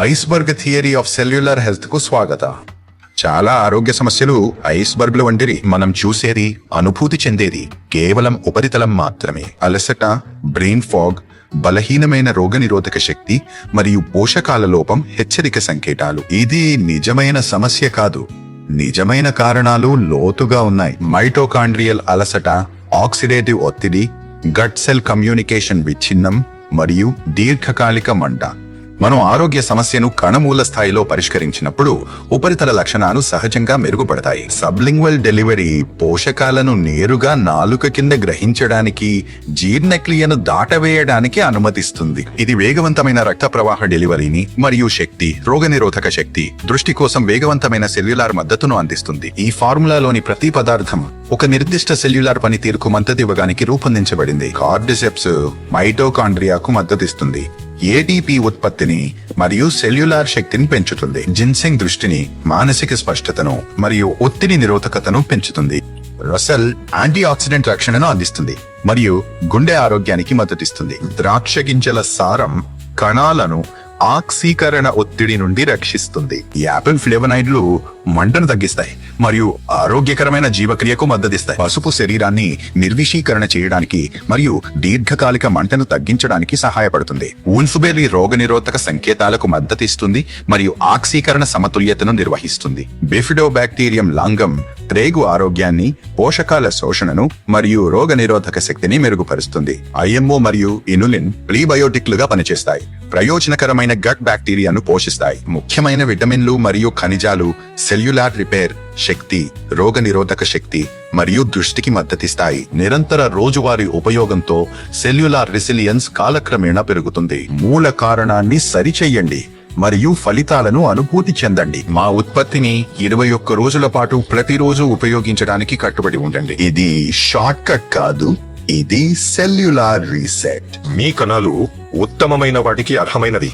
Iceberg theory of cellular health కు స్వాగతం. చాలా ఆరోగ్య సమస్యలు ఐస్బర్గ్ల వంటివి. మనం చూసేది, అనుభూతి చెందేది కేవలం ఉపరితలం మాత్రమే. అలసట, బ్రెయిన్ ఫాగ్, బలహీనమైన రోగనిరోధక శక్తి మరియు పోషకాల లోపం హెచ్చరిక సంకేతాలు. ఇది నిజమైన సమస్య కాదు. నిజమైన కారణాలు లోతుగా ఉన్నాయి. మైటోకాండ్రియల్ అలసట, ఆక్సిడేటివ్ ఒత్తిడి, గట్ సెల్ కమ్యూనికేషన్ విచ్ఛిన్నం మరియు దీర్ఘకాలిక మంట. మనం ఆరోగ్య సమస్యను కణమూల స్థాయిలో పరిష్కరించినప్పుడు ఉపరితల లక్షణాలు సహజంగా మెరుగుపడతాయి. సబ్లింగ్వల్ డెలివరీ పోషకాలను నేరుగా నాలుక కింద గ్రహించడానికి, జీర్ణక్రియను దాటవేయడానికి అనుమతిస్తుంది. ఇది వేగవంతమైన రక్త ప్రవాహ డెలివరీని మరియు శక్తి, రోగనిరోధక శక్తి, దృష్టి కోసం వేగవంతమైన సెల్యులార్ మద్దతును అందిస్తుంది. ఈ ఫార్ములాలోని ప్రతి పదార్థం ఒక నిర్దిష్ట సెల్యులార్ పనితీరుకు మద్దతివ్వడానికి రూపొందించబడింది. కార్డిసెప్స్ మైటోకాండ్రియాకు మద్దతిస్తుంది, ఏటీపీ ఉత్పత్తిని మరియు సెల్యులార్ శక్తిని పెంచుతుంది. జిన్సెంగ్ దృష్టిని, మానసిక స్పష్టతను మరియు ఒత్తిడి నిరోధకతను పెంచుతుంది. రసల్ యాంటీ ఆక్సిడెంట్ రక్షణను అందిస్తుంది మరియు గుండె ఆరోగ్యానికి మద్దతిస్తుంది. ద్రాక్ష గింజల సారం కణాలను ఆక్సీకరణ ఒత్తిడి నుండి రక్షిస్తుంది. యాపిల్ ఫ్లేవనాయిడ్లు మంటను తగ్గిస్తాయి మరియు ఆరోగ్యకరమైన జీవక్రియకు మద్దతిస్తాయి. పసుపు శరీరాన్ని నిర్విషీకరణ చేయడానికి మరియు దీర్ఘకాలిక మంటను తగ్గించడానికి సహాయపడుతుంది. ఊన్ఫుబెర్రీ రోగనిరోధక సంకేతాలకు మద్దతిస్తుంది మరియు ఆక్సీకరణ సమతుల్యతను నిర్వహిస్తుంది. బిఫిడోబాక్టీరియం లాంగం త్రేగు ఆరోగ్యాన్ని, పోషకాల శోషణను మరియు రోగనిరోధక శక్తిని మెరుగుపరుస్తుంది. ఐఎంఓ మరియు ఇనులిన్ ప్రీబయోటిక్లుగా పనిచేస్తాయి. ప్రయోజనకరమైన గట్ బ్యాక్టీరియాను పోషిస్తాయి. ముఖ్యమైన విటమిన్లు మరియు ఖనిజాలు సెల్యులార్ రిపేర్, శక్తి, రోగనిరోధక శక్తి మరియు దృష్టికి మద్దతిస్తాయి. నిరంతర రోజువారీ ఉపయోగంతో సెల్యులార్ రెసిలియన్స్ కాలక్రమేణా పెరుగుతుంది. మూల కారణాన్ని సరిచెయ్యండి మరియు ఫలితాలను అనుభూతి చెందండి. మా ఉత్పత్తిని 21 రోజుల పాటు ప్రతిరోజు ఉపయోగించడానికి కట్టుబడి ఉండండి. ఇది షార్ట్ కట్ కాదు, ఇది సెల్యులార్ రీసెట్. మీ కణాలు ఉత్తమమైన వాటికి అర్హమైనది.